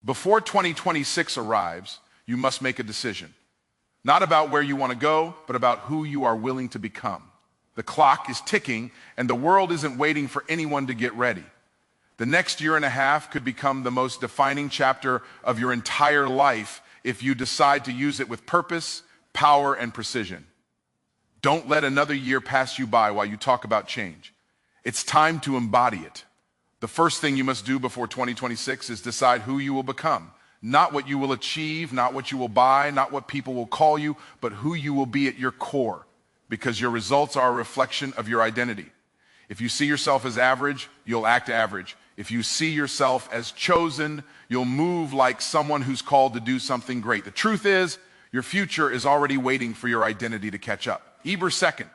Before 2026 arrives, you must make a decision. Not about where you want to go, but about who you are willing to become. The clock is ticking, and the world isn't waiting for anyone to get ready. The next year and a half could become the most defining chapter of your entire life if you decide to use it with purpose, power, and precision. Don't let another year pass you by while you talk about change. It's time to embody it. The first thing you must do before 2026 is decide who you will become. Not what you will achieve, not what you will buy, not what people will call you, but who you will be at your core, because your results are a reflection of your identity. If you see yourself as average, you'll act average. If you see yourself as chosen, you'll move like someone who's called to do something great. The truth is, your future is already waiting for your identity to catch up. Second,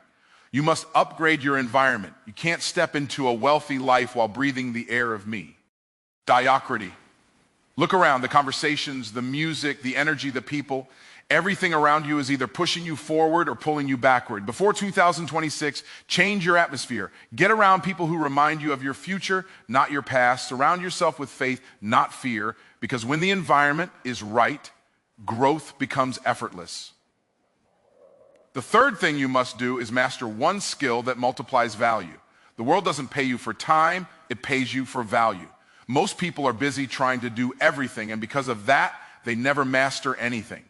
you must upgrade your environment. You can't step into a wealthy life while breathing the air of me. Mediocrity. Look around, the conversations, the music, the energy, the people. Everything around you is either pushing you forward or pulling you backward. Before 2026, change your atmosphere. Get around people who remind you of your future, not your past. Surround yourself with faith, not fear, because when the environment is right, growth becomes effortless. The third thing you must do is master one skill that multiplies value. The world doesn't pay you for time, it pays you for value. Most people are busy trying to do everything, and because of that, they never master anything.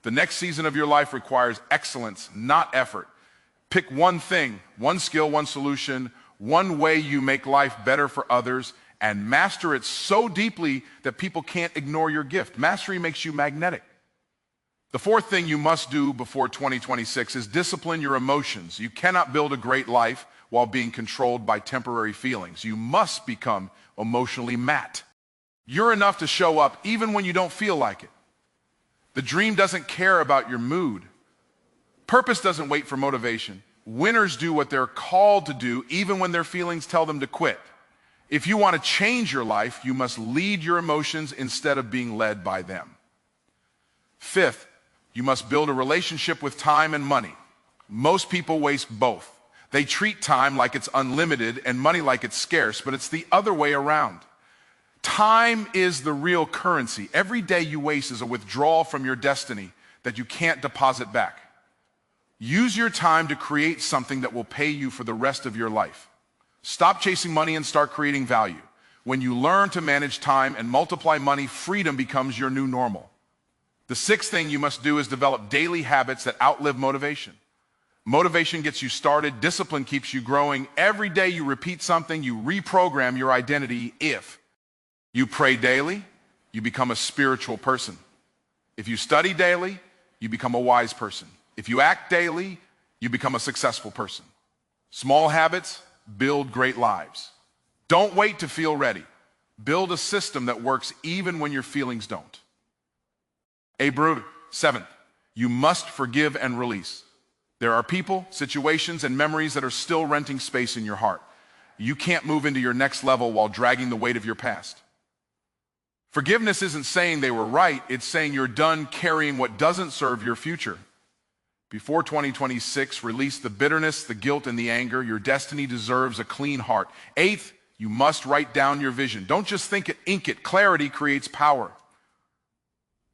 The next season of your life requires excellence, not effort. Pick one thing, one skill, one solution, one way you make life better for others, and master it so deeply that people can't ignore your gift. Mastery makes you magnetic. The fourth thing you must do before 2026 is discipline your emotions. You cannot build a great life while being controlled by temporary feelings. You must become emotionally matte. You're enough to show up even when you don't feel like it. The dream doesn't care about your mood. Purpose doesn't wait for motivation. Winners do what they're called to do even when their feelings tell them to quit. If you want to change your life, you must lead your emotions instead of being led by them. Fifth, you must build a relationship with time and money. Most people waste both. They treat time like it's unlimited and money like it's scarce, but it's the other way around. Time is the real currency. Every day you waste is a withdrawal from your destiny that you can't deposit back. Use your time to create something that will pay you for the rest of your life. Stop chasing money and start creating value. When you learn to manage time and multiply money, freedom becomes your new normal. The sixth thing you must do is develop daily habits that outlive motivation. Motivation gets you started, discipline keeps you growing. Every day you repeat something, you reprogram your identity. If you pray daily, you become a spiritual person. If you study daily, you become a wise person. If you act daily, you become a successful person. Small habits build great lives. Don't wait to feel ready. Build a system that works even when your feelings don't. Seventh, you must forgive and release. There are people, situations, and memories that are still renting space in your heart. You can't move into your next level while dragging the weight of your past. Forgiveness isn't saying they were right, it's saying you're done carrying what doesn't serve your future. Before 2026, release the bitterness, the guilt, and the anger. Your destiny deserves a clean heart. Eighth, you must write down your vision. Don't just think it, ink it. Clarity creates power.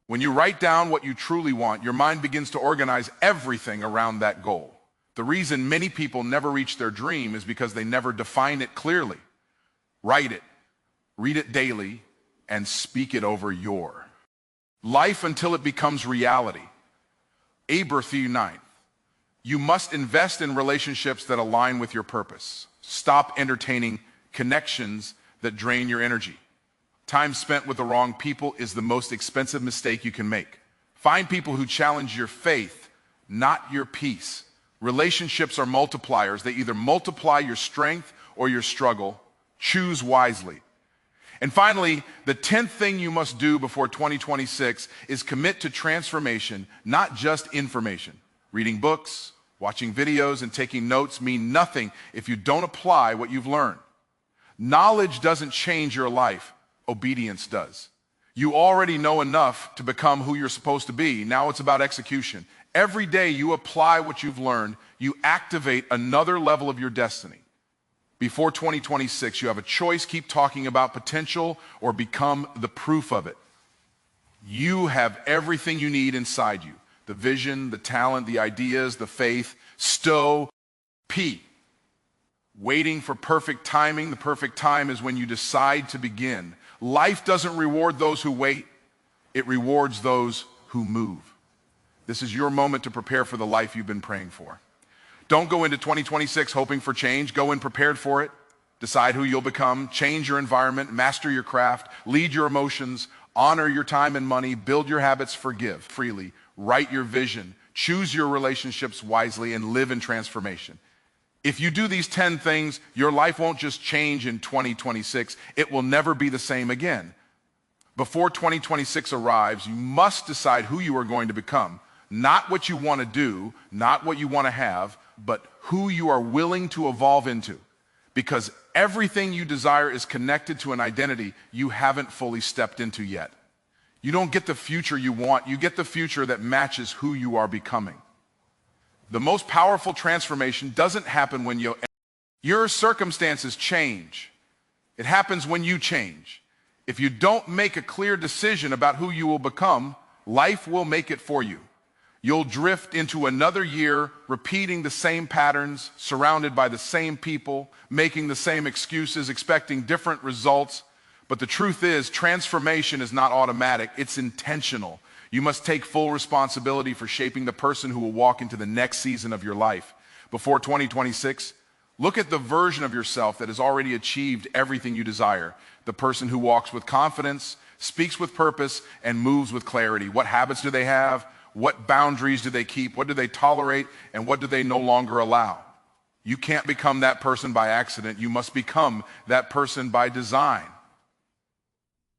When you write down what you truly want, your mind begins to organize everything around that goal. The reason many people never reach their dream is because they never define it clearly. Write it, read it daily, and speak it over your life until it becomes reality. 9. You must invest in relationships that align with your purpose. Stop entertaining connections that drain your energy. Time spent with the wrong people is the most expensive mistake you can make. Find people who challenge your faith, not your peace. Relationships are multipliers. They either multiply your strength or your struggle. Choose wisely. And finally, the 10th thing you must do before 2026 is commit to transformation, not just information. Reading books, watching videos, and taking notes mean nothing if you don't apply what you've learned. Knowledge doesn't change your life. Obedience does. You already know enough to become who you're supposed to be. Now it's about execution. Every day you apply what you've learned, you activate another level of your destiny. Before 2026, you have a choice. Keep talking about potential or become the proof of it. You have everything you need inside you. The vision, the talent, the ideas, the faith. Stow P. Waiting for perfect timing. The perfect time is when you decide to begin. Life doesn't reward those who wait. It rewards those who move. This is your moment to prepare for the life you've been praying for. Don't go into 2026 hoping for change. Go in prepared for it. Decide who you'll become. Change your environment. Master your craft. Lead your emotions. Honor your time and money. Build your habits. Forgive freely. Write your vision. Choose your relationships wisely and live in transformation. If you do these 10 things, your life won't just change in 2026. It will never be the same again. Before 2026 arrives, you must decide who you are going to become. Not what you want to do, not what you want to have, but who you are willing to evolve into. Because everything you desire is connected to an identity you haven't fully stepped into yet. You don't get the future you want, you get the future that matches who you are becoming. The most powerful transformation doesn't happen when your circumstances change. It happens when you change. If you don't make a clear decision about who you will become, life will make it for you. You'll drift into another year repeating the same patterns, surrounded by the same people, making the same excuses, expecting different results. But the truth is, transformation is not automatic, it's intentional. You must take full responsibility for shaping the person who will walk into the next season of your life. Before 2026, look at the version of yourself that has already achieved everything you desire. The person who walks with confidence, speaks with purpose, and moves with clarity. What habits do they have? What boundaries do they keep? What do they tolerate? And what do they no longer allow? You can't become that person by accident. You must become that person by design.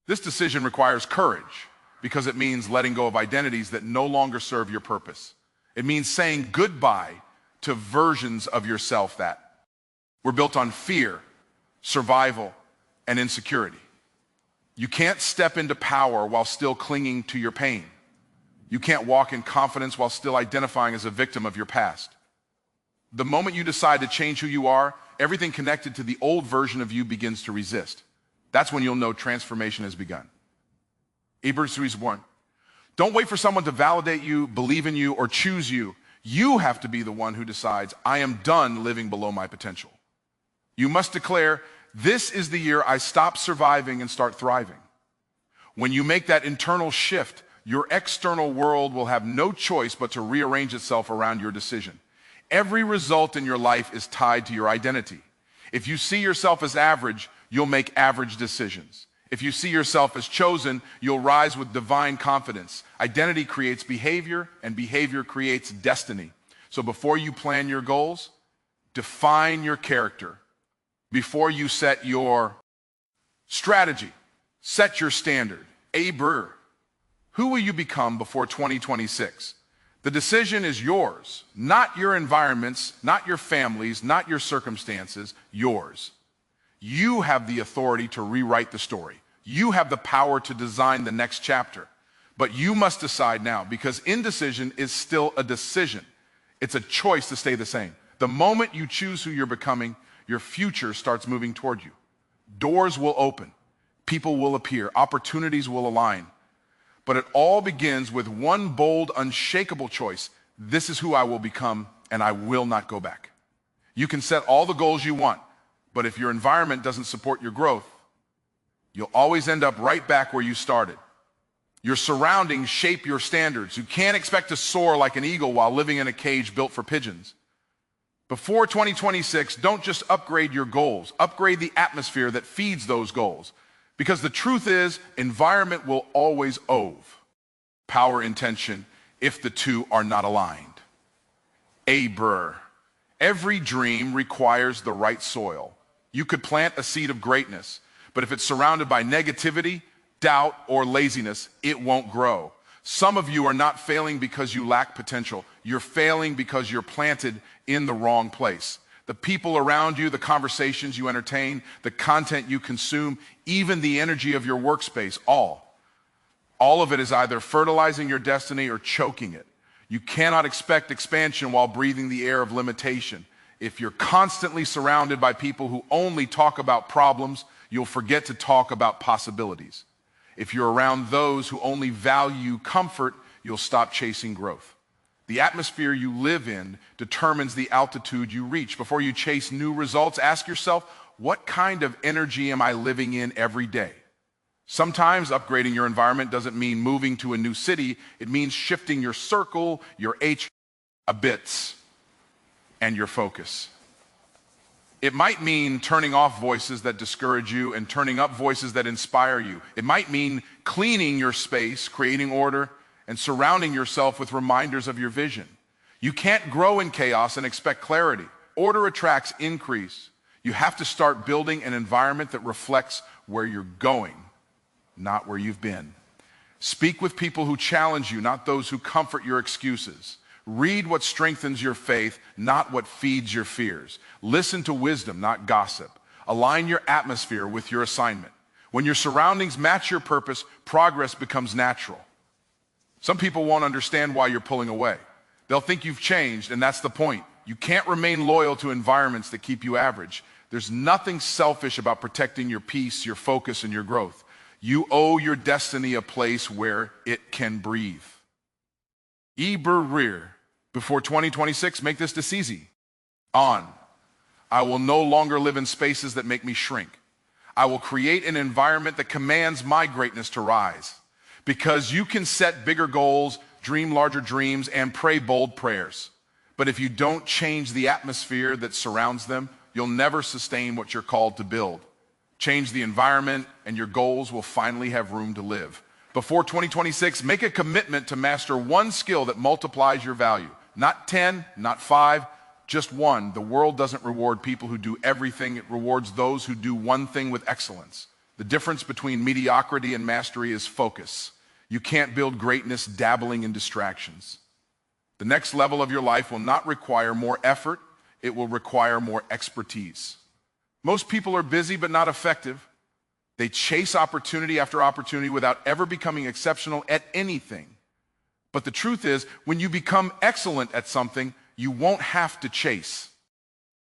This decision requires courage because it means letting go of identities that no longer serve your purpose. It means saying goodbye to versions of yourself that were built on fear, survival, and insecurity. You can't step into power while still clinging to your pain. You can't walk in confidence while still identifying as a victim of your past. The moment you decide to change who you are, everything connected to the old version of you begins to resist. That's when you'll know transformation has begun. Hebrews 3:1. Don't wait for someone to validate you, believe in you, or choose you. You have to be the one who decides, I am done living below my potential. You must declare, this is the year I stop surviving and start thriving. When you make that internal shift, your external world will have no choice but to rearrange itself around your decision. Every result in your life is tied to your identity. If you see yourself as average, you'll make average decisions. If you see yourself as chosen, you'll rise with divine confidence. Identity creates behavior, and behavior creates destiny. So before you plan your goals, define your character. Before you set your strategy, set your standard. Who will you become before 2026? The decision is yours, not your environment's, not your family's, not your circumstances, yours. You have the authority to rewrite the story. You have the power to design the next chapter. But you must decide now, because indecision is still a decision. It's a choice to stay the same. The moment you choose who you're becoming, your future starts moving toward you. Doors will open. People will appear. Opportunities will align. But it all begins with one bold, unshakable choice. This is who I will become, and I will not go back. You can set all the goals you want, but if your environment doesn't support your growth, you'll always end up right back where you started. Your surroundings shape your standards. You can't expect to soar like an eagle while living in a cage built for pigeons. Before 2026, don't just upgrade your goals. Upgrade the atmosphere that feeds those goals. Because the truth is, environment will always ove power intention if the two are not aligned. Every dream requires the right soil. You could plant a seed of greatness, but if it's surrounded by negativity, doubt, or laziness, it won't grow. Some of you are not failing because you lack potential. You're failing because you're planted in the wrong place. The people around you, the conversations you entertain, the content you consume, even the energy of your workspace, all of it is either fertilizing your destiny or choking it. You cannot expect expansion while breathing the air of limitation. If you're constantly surrounded by people who only talk about problems, you'll forget to talk about possibilities. If you're around those who only value comfort, you'll stop chasing growth. The atmosphere you live in determines the altitude you reach. Before you chase new results, ask yourself, what kind of energy am I living in every day? Sometimes upgrading your environment doesn't mean moving to a new city. It means shifting your circle, your habits, and your focus. It might mean turning off voices that discourage you and turning up voices that inspire you. It might mean cleaning your space, creating order, and surrounding yourself with reminders of your vision. You can't grow in chaos and expect clarity. Order attracts increase. You have to start building an environment that reflects where you're going, not where you've been. Speak with people who challenge you, not those who comfort your excuses. Read what strengthens your faith, not what feeds your fears. Listen to wisdom, not gossip. Align your atmosphere with your assignment. When your surroundings match your purpose, progress becomes natural. Some people won't understand why you're pulling away. They'll think you've changed, and that's the point. You can't remain loyal to environments that keep you average. There's nothing selfish about protecting your peace, your focus, and your growth. You owe your destiny a place where it can breathe. Before 2026, make this easy. I will no longer live in spaces that make me shrink. I will create an environment that commands my greatness to rise. Because you can set bigger goals, dream larger dreams, and pray bold prayers. But if you don't change the atmosphere that surrounds them, you'll never sustain what you're called to build. Change the environment, and your goals will finally have room to live. Before 2026, make a commitment to master one skill that multiplies your value. Not 10, not 5, just one. The world doesn't reward people who do everything. It rewards those who do one thing with excellence. The difference between mediocrity and mastery is focus. You can't build greatness dabbling in distractions. The next level of your life will not require more effort. It will require more expertise. Most people are busy but not effective. They chase opportunity after opportunity without ever becoming exceptional at anything. But the truth is, when you become excellent at something, you won't have to chase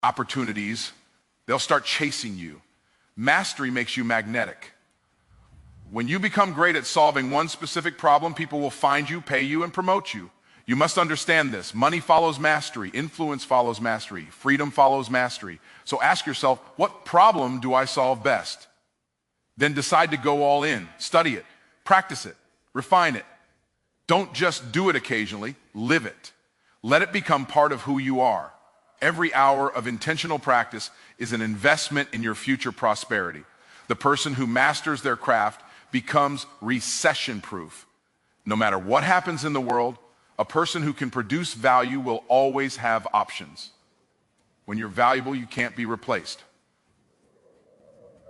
opportunities. They'll start chasing you. Mastery makes you magnetic. When you become great at solving one specific problem, people will find you, pay you, and promote you. You must understand this. Money follows mastery. Influence follows mastery. Freedom follows mastery. So ask yourself, what problem do I solve best? Then decide to go all in. Study it. Practice it. Refine it. Don't just do it occasionally. Live it. Let it become part of who you are. Every hour of intentional practice is an investment in your future prosperity. The person who masters their craft becomes recession-proof. No matter what happens in the world, a person who can produce value will always have options. When you're valuable, you can't be replaced.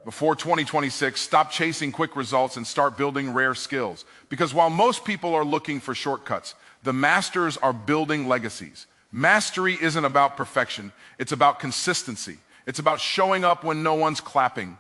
Before 2026, stop chasing quick results and start building rare skills. Because while most people are looking for shortcuts, the masters are building legacies. Mastery isn't about perfection. It's about consistency. It's about showing up when no one's clapping.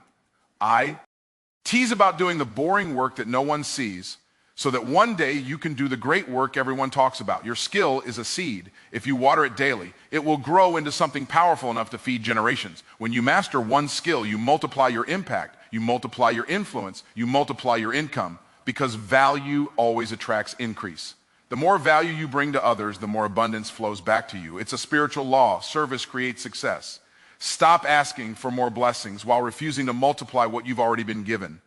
T's about doing the boring work that no one sees so that one day you can do the great work everyone talks about. Your skill is a seed. If you water it daily, it will grow into something powerful enough to feed generations. When you master one skill, you multiply your impact, you multiply your influence, you multiply your income, because value always attracts increase. The more value you bring to others, the more abundance flows back to you. It's a spiritual law. Service creates success. Stop asking for more blessings while refusing to multiply what you've already been given.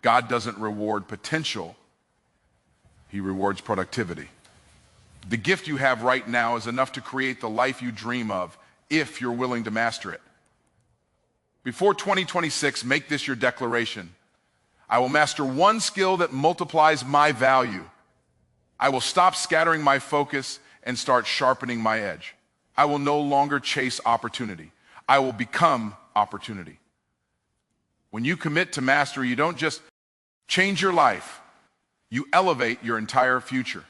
God doesn't reward potential. He rewards productivity. The gift you have right now is enough to create the life you dream of if you're willing to master it. Before 2026, make this your declaration. I will master one skill that multiplies my value. I will stop scattering my focus and start sharpening my edge. I will no longer chase opportunity. I will become opportunity. When you commit to mastery, you don't just change your life. You elevate your entire future.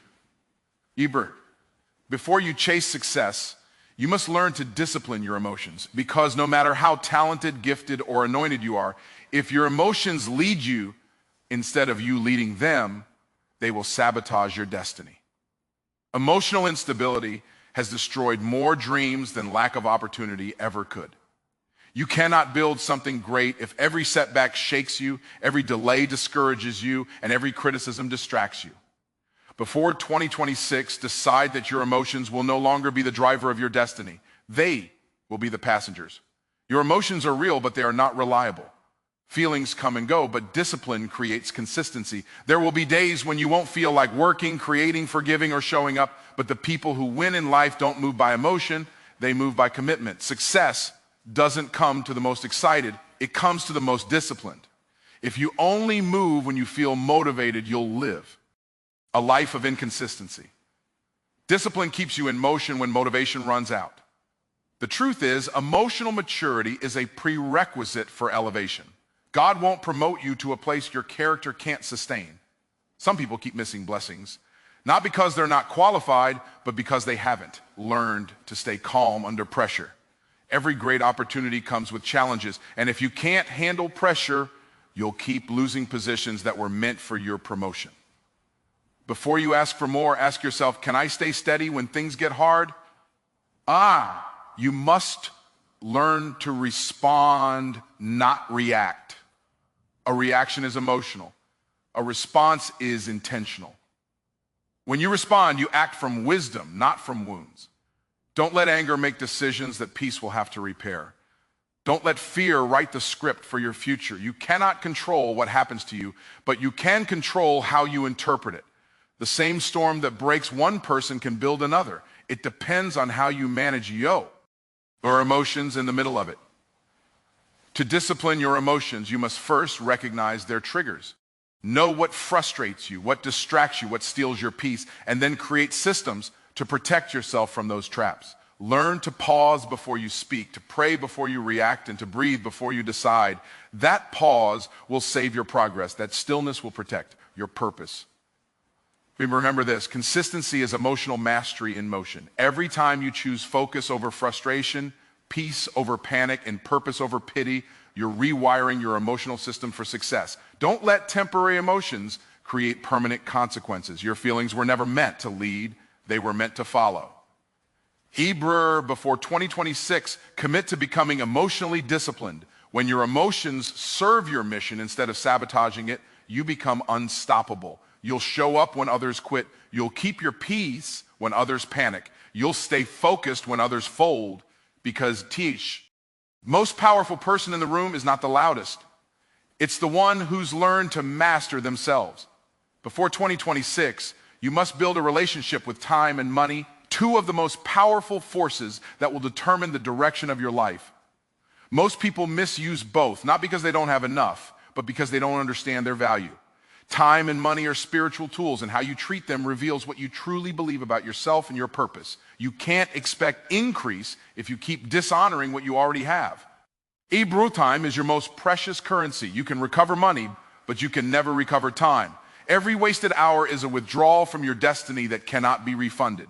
Before you chase success, you must learn to discipline your emotions, because no matter how talented, gifted, or anointed you are, if your emotions lead you instead of you leading them, they will sabotage your destiny. Emotional instability has destroyed more dreams than lack of opportunity ever could. You cannot build something great if every setback shakes you, every delay discourages you, and every criticism distracts you. Before 2026, decide that your emotions will no longer be the driver of your destiny. They will be the passengers. Your emotions are real, but they are not reliable. Feelings come and go, but discipline creates consistency. There will be days when you won't feel like working, creating, forgiving, or showing up, but the people who win in life don't move by emotion, they move by commitment. Success doesn't come to the most excited, it comes to the most disciplined. If you only move when you feel motivated, you'll live a life of inconsistency. Discipline keeps you in motion when motivation runs out. The truth is, emotional maturity is a prerequisite for elevation. God won't promote you to a place your character can't sustain. Some people keep missing blessings, not because they're not qualified, but because they haven't learned to stay calm under pressure. Every great opportunity comes with challenges, and if you can't handle pressure, you'll keep losing positions that were meant for your promotion. Before you ask for more, ask yourself, can I stay steady when things get hard? You must learn to respond, not react. A reaction is emotional. A response is intentional. When you respond, you act from wisdom, not from wounds. Don't let anger make decisions that peace will have to repair. Don't let fear write the script for your future. You cannot control what happens to you, but you can control how you interpret it. The same storm that breaks one person can build another. It depends on how you manage or emotions in the middle of it. To discipline your emotions, you must first recognize their triggers. Know what frustrates you, what distracts you, what steals your peace, and then create systems to protect yourself from those traps. Learn to pause before you speak, to pray before you react, and to breathe before you decide. That pause will save your progress. That stillness will protect your purpose. Remember this, consistency is emotional mastery in motion. Every time you choose focus over frustration, peace over panic, and purpose over pity, you're rewiring your emotional system for success. Don't let temporary emotions create permanent consequences. Your feelings were never meant to lead, they were meant to follow. Before 2026, commit to becoming emotionally disciplined. When your emotions serve your mission instead of sabotaging it, you become unstoppable. You'll show up when others quit. You'll keep your peace when others panic. You'll stay focused when others fold, because most powerful person in the room is not the loudest. It's the one who's learned to master themselves. Before 2026, you must build a relationship with time and money, two of the most powerful forces that will determine the direction of your life. Most people misuse both, not because they don't have enough, but because they don't understand their value. Time and money are spiritual tools, and how you treat them reveals what you truly believe about yourself and your purpose. You can't expect increase if you keep dishonoring what you already have. Time is your most precious currency. You can recover money, but you can never recover time. Every wasted hour is a withdrawal from your destiny that cannot be refunded.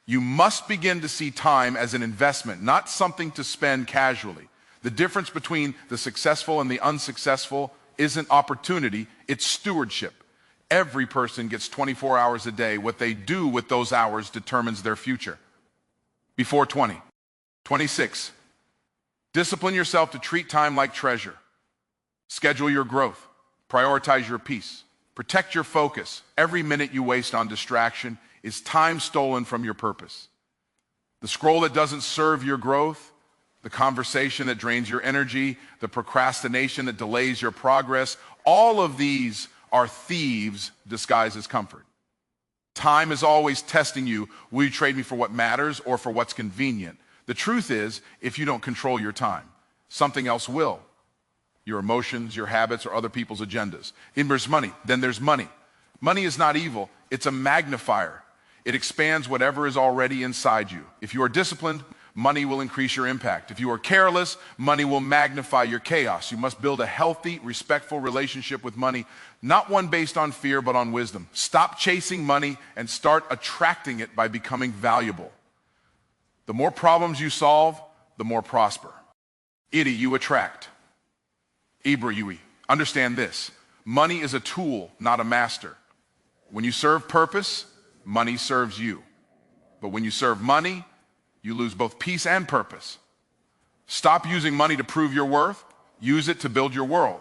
You must begin to see time as an investment, not something to spend casually. The difference between the successful and the unsuccessful isn't opportunity, it's stewardship. Every person gets 24 hours a day. What they do with those hours determines their future. Before 26, discipline yourself to treat time like treasure. Schedule your growth. Prioritize your peace. Protect your focus. Every minute you waste on distraction is time stolen from your purpose. The scroll that doesn't serve your growth, the conversation that drains your energy, the procrastination that delays your progress, all of these are thieves disguised as comfort. Time is always testing you. Will you trade me for what matters or for what's convenient? The truth is, if you don't control your time, something else will. Your emotions, your habits, or other people's agendas. There's money. Then there's money. Money is not evil. It's a magnifier. It expands whatever is already inside you. If you are disciplined, money will increase your impact. If you are careless, money will magnify your chaos. You must build a healthy, respectful relationship with money, not one based on fear, but on wisdom. Stop chasing money and start attracting it by becoming valuable. The more problems you solve, the more prosper. You attract. Understand this. Money is a tool, not a master. When you serve purpose, money serves you. But when you serve money, you lose both peace and purpose. Stop using money to prove your worth. Use it to build your world.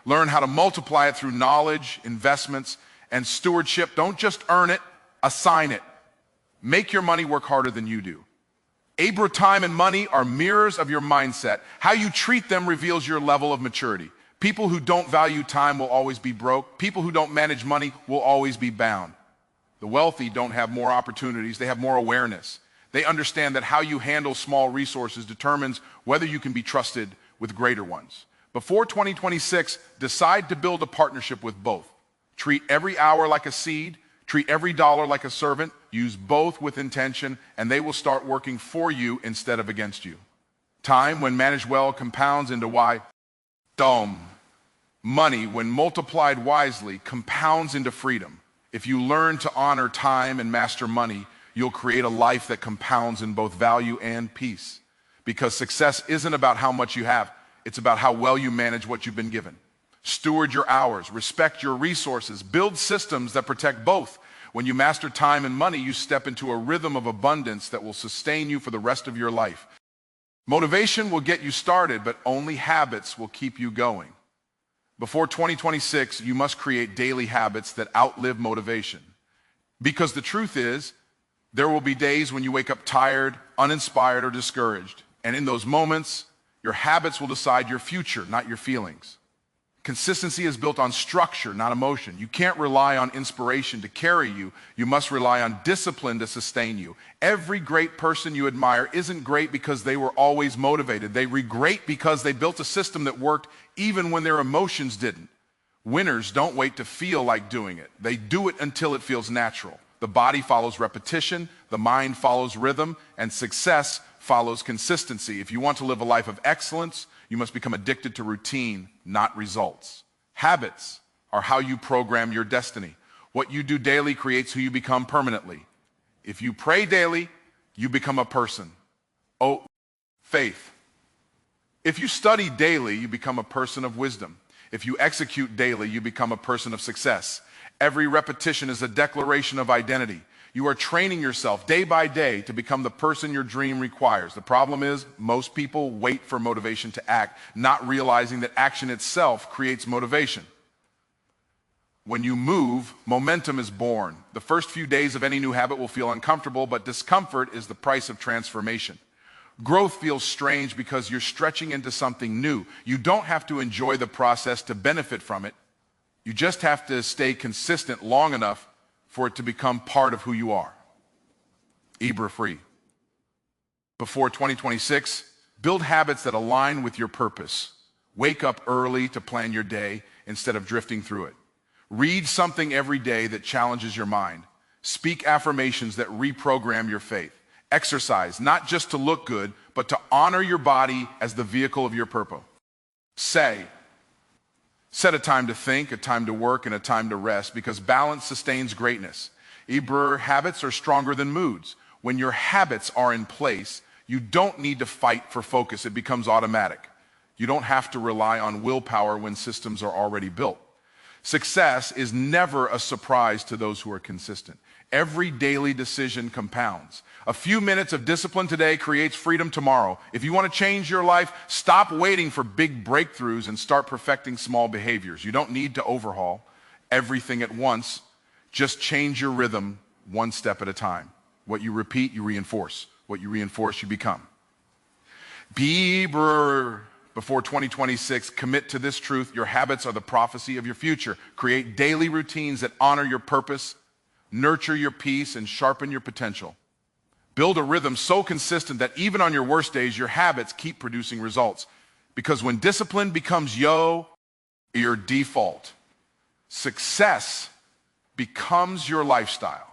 Learn how to multiply it through knowledge, investments, and stewardship. Don't just earn it, assign it. Make your money work harder than you do. Time and money are mirrors of your mindset. How you treat them reveals your level of maturity. People who don't value time will always be broke. People who don't manage money will always be bound. The wealthy don't have more opportunities, they have more awareness. They understand that how you handle small resources determines whether you can be trusted with greater ones. Before 2026, decide to build a partnership with both. Treat every hour like a seed, treat every dollar like a servant, use both with intention, and they will start working for you instead of against you. Time, when managed well, compounds into why. Money, when multiplied wisely, compounds into freedom. If you learn to honor time and master money, you'll create a life that compounds in both value and peace. Because success isn't about how much you have, it's about how well you manage what you've been given. Steward your hours, respect your resources, build systems that protect both. When you master time and money, you step into a rhythm of abundance that will sustain you for the rest of your life. Motivation will get you started, but only habits will keep you going. Before 2026, you must create daily habits that outlive motivation. Because the truth is, there will be days when you wake up tired, uninspired, or discouraged. And in those moments, your habits will decide your future, not your feelings. Consistency is built on structure, not emotion. You can't rely on inspiration to carry you. You must rely on discipline to sustain you. Every great person you admire isn't great because they were always motivated. They were great because they built a system that worked even when their emotions didn't. Winners don't wait to feel like doing it. They do it until it feels natural. The body follows repetition, the mind follows rhythm, and success follows consistency. If you want to live a life of excellence, you must become addicted to routine, not results. Habits are how you program your destiny. What you do daily creates who you become permanently. If you pray daily, you become a person. Faith. If you study daily, you become a person of wisdom. If you execute daily, you become a person of success. Every repetition is a declaration of identity. You are training yourself day by day to become the person your dream requires. The problem is, most people wait for motivation to act, not realizing that action itself creates motivation. When you move, momentum is born. The first few days of any new habit will feel uncomfortable, but discomfort is the price of transformation. Growth feels strange because you're stretching into something new. You don't have to enjoy the process to benefit from it. You just have to stay consistent long enough for it to become part of who you are. Free. Before 2026, build habits that align with your purpose. Wake up early to plan your day instead of drifting through it. Read something every day that challenges your mind. Speak affirmations that reprogram your faith. Exercise, not just to look good, but to honor your body as the vehicle of your purpose. Set a time to think, a time to work, and a time to rest, because balance sustains greatness. Habits are stronger than moods. When your habits are in place, you don't need to fight for focus. It becomes automatic. You don't have to rely on willpower when systems are already built. Success is never a surprise to those who are consistent. Every daily decision compounds. A few minutes of discipline today creates freedom tomorrow. If you want to change your life, stop waiting for big breakthroughs and start perfecting small behaviors. You don't need to overhaul everything at once. Just change your rhythm one step at a time. What you repeat, you reinforce. What you reinforce, you become. Before 2026, commit to this truth. Your habits are the prophecy of your future. Create daily routines that honor your purpose, nurture your peace, and sharpen your potential. Build a rhythm so consistent that even on your worst days, your habits keep producing results. Because when discipline becomes your default, success becomes your lifestyle.